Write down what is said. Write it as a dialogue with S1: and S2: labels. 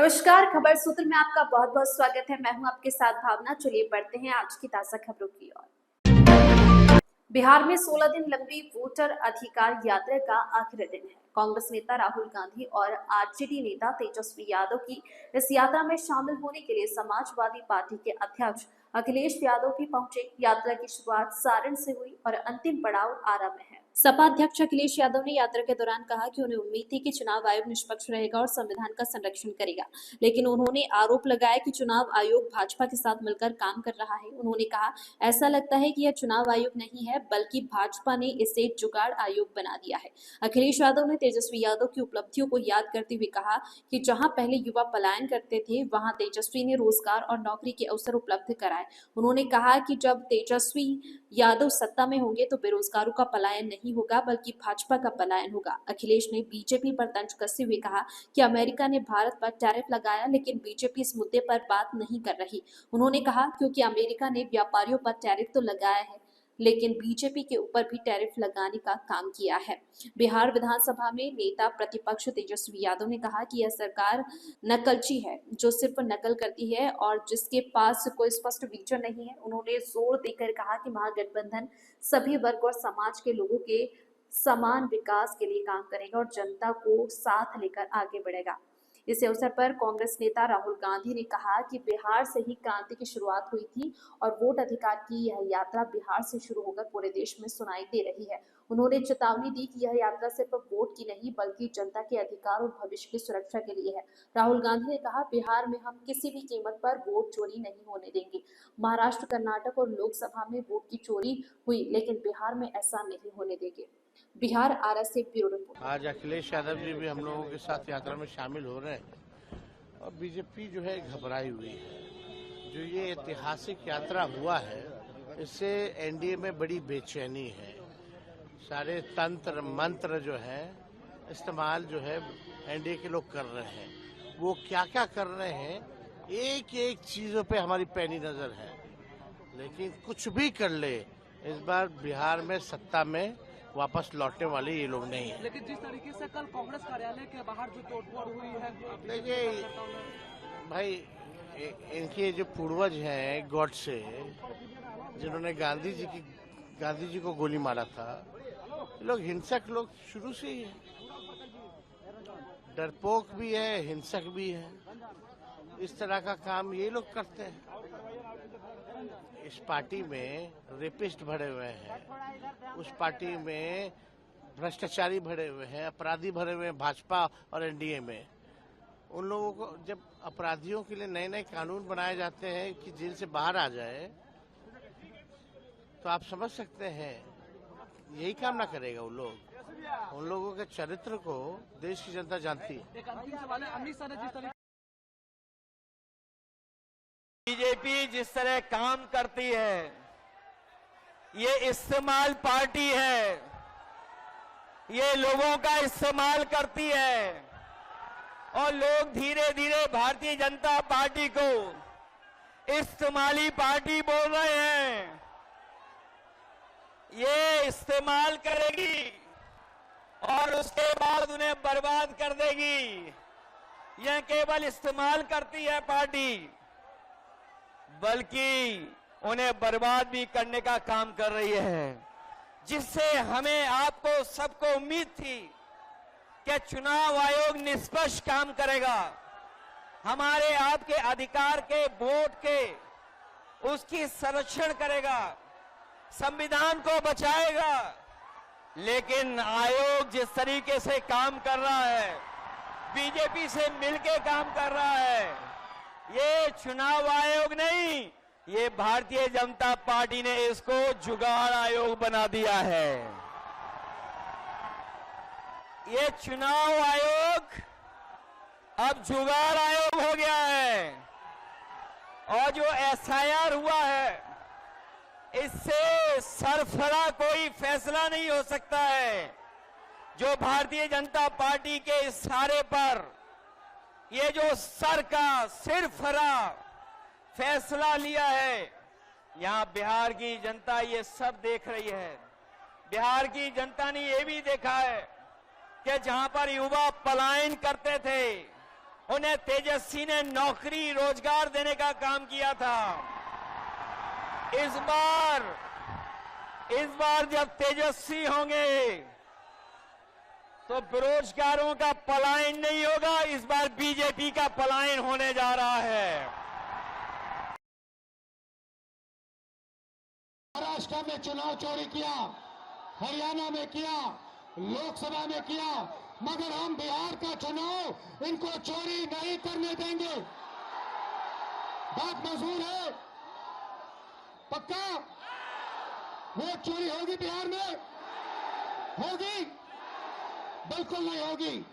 S1: नमस्कार, खबर सूत्र में आपका बहुत बहुत स्वागत है। मैं हूं आपके साथ भावना। चलिए बढ़ते हैं आज की ताजा खबरों की ओर। बिहार में 16 दिन लंबी वोटर अधिकार यात्रा का आखिरी दिन है। कांग्रेस नेता राहुल गांधी और आरजेडी नेता तेजस्वी यादव की इस यात्रा में शामिल होने के लिए समाजवादी पार्टी के अध्यक्ष अखिलेश यादव भी पहुंचे। यात्रा की शुरुआत सारण से हुई और अंतिम पड़ाव आरा में है। सपा अध्यक्ष अखिलेश यादव ने यात्रा के दौरान कहा कि उन्हें उम्मीद थी कि चुनाव आयोग निष्पक्ष रहेगा और संविधान का संरक्षण करेगा, लेकिन उन्होंने आरोप लगाया कि चुनाव आयोग भाजपा के साथ मिलकर काम कर रहा है। उन्होंने कहा, ऐसा लगता है कि यह चुनाव आयोग नहीं है, बल्कि भाजपा ने इसे जुगाड़ आयोग बना दिया है। अखिलेश यादव ने तेजस्वी यादव की उपलब्धियों को याद करते हुए कहा कि जहां पहले युवा पलायन करते थे, वहां तेजस्वी ने रोजगार और नौकरी के अवसर उपलब्ध कराए। उन्होंने कहा कि जब तेजस्वी यादव सत्ता में होंगे तो बेरोजगारों का पलायन नहीं होगा, बल्कि भाजपा का पलायन होगा। अखिलेश ने बीजेपी पर तंज कसते हुए कहा कि अमेरिका ने भारत पर टैरिफ लगाया, लेकिन बीजेपी इस मुद्दे पर बात नहीं कर रही। उन्होंने कहा, क्योंकि अमेरिका ने व्यापारियों पर टैरिफ तो लगाया है, लेकिन बीजेपी के ऊपर भी टैरिफ लगाने का काम किया है। बिहार विधानसभा में नेता प्रतिपक्ष तेजस्वी यादव ने कहा कि यह सरकार नकलची है, जो सिर्फ नकल करती है और जिसके पास कोई स्पष्ट विजन नहीं है। उन्होंने जोर देकर कहा कि महागठबंधन सभी वर्ग और समाज के लोगों के समान विकास के लिए काम करेगा और जनता को साथ लेकर आगे बढ़ेगा। इस अवसर पर कांग्रेस नेता राहुल गांधी ने कहा कि बिहार से ही क्रांति की शुरुआत हुई थी और वोट अधिकार की यह यात्रा बिहार से शुरू होकर पूरे देश में सुनाई दे रही है। उन्होंने चेतावनी दी कि यह यात्रा सिर्फ वोट की नहीं, बल्कि जनता के अधिकार और भविष्य की सुरक्षा के लिए है। राहुल गांधी ने कहा, बिहार में हम किसी भी कीमत पर वोट चोरी नहीं होने देंगे। महाराष्ट्र, कर्नाटक और लोकसभा में वोट की चोरी हुई, लेकिन बिहार में ऐसा नहीं होने देंगे। बिहार आरा से ब्यूरो रिपोर्ट।
S2: आज अखिलेश यादव जी भी हम लोगों के साथ यात्रा में शामिल हो रहे हैं और बीजेपी जो है घबराई हुई है। जो ये ऐतिहासिक यात्रा हुआ है, इससे एनडीए में बड़ी बेचैनी है। सारे तंत्र मंत्र जो है इस्तेमाल जो है एनडीए के लोग कर रहे हैं। वो क्या क्या कर रहे हैं, एक एक चीजों पे हमारी पैनी नजर है, लेकिन कुछ भी कर ले, इस बार बिहार में सत्ता में वापस लौटने वाले ये लोग नहीं है।
S3: लेकिन जिस तरीके से कल कांग्रेस कार्यालय के बाहर जो तोड़फोड़ हुई है,
S2: देखिए भाई, इनके जो पूर्वज हैं गॉड से, जिन्होंने गांधी जी को गोली मारा था, ये लोग हिंसक लोग शुरू से ही है। डरपोक भी है, हिंसक भी है। इस तरह का काम ये लोग करते हैं। इस पार्टी में रेपिस्ट भरे हुए हैं, उस पार्टी में भ्रष्टाचारी भरे हुए हैं, अपराधी भरे हुए हैं भाजपा और एनडीए में। उन लोगों को जब अपराधियों के लिए नए नए कानून बनाए जाते हैं कि जेल से बाहर आ जाए, तो आप समझ सकते हैं यही काम ना करेगा वो लोग। उन लोगों के चरित्र को देश की जनता जानती है।
S3: एक अंतिम सवाल है, अमित शाह ने जिस तरीके
S4: बीजेपी जिस तरह काम करती है, ये इस्तेमाल पार्टी है, ये लोगों का इस्तेमाल करती है और लोग धीरे धीरे भारतीय जनता पार्टी को इस्तेमाली पार्टी बोल रहे हैं। ये इस्तेमाल करेगी और उसके बाद उन्हें बर्बाद कर देगी। यह केवल इस्तेमाल करती है पार्टी, बल्कि उन्हें बर्बाद भी करने का काम कर रही है, जिससे हमें आपको सबको उम्मीद थी कि चुनाव आयोग निष्पक्ष काम करेगा, हमारे आपके अधिकार के वोट के उसकी संरक्षण करेगा, संविधान को बचाएगा। लेकिन आयोग जिस तरीके से काम कर रहा है, बीजेपी से मिलकर काम कर रहा है, ये चुनाव आयोग नहीं, ये भारतीय जनता पार्टी ने इसको जुगाड़ आयोग बना दिया है। ये चुनाव आयोग अब जुगाड़ आयोग हो गया है और जो एसआईआर हुआ है, इससे सरफरा कोई फैसला नहीं हो सकता है। जो भारतीय जनता पार्टी के इशारे पर ये जो सर का सिरफरा फैसला लिया है, यहां बिहार की जनता ये सब देख रही है। बिहार की जनता ने ये भी देखा है कि जहां पर युवा पलायन करते थे, उन्हें तेजस्वी ने नौकरी रोजगार देने का काम किया था। इस बार जब तेजस्वी होंगे तो बेरोजगारों का पलायन नहीं होगा, इस बार बीजेपी का पलायन होने जा रहा है।
S5: महाराष्ट्र में चुनाव चोरी किया, हरियाणा में किया, लोकसभा में किया, मगर हम बिहार का चुनाव इनको चोरी नहीं करने देंगे। बात मंजूर है? पक्का? वोट चोरी होगी बिहार में? होगी? बिल्कुल नहीं होगी।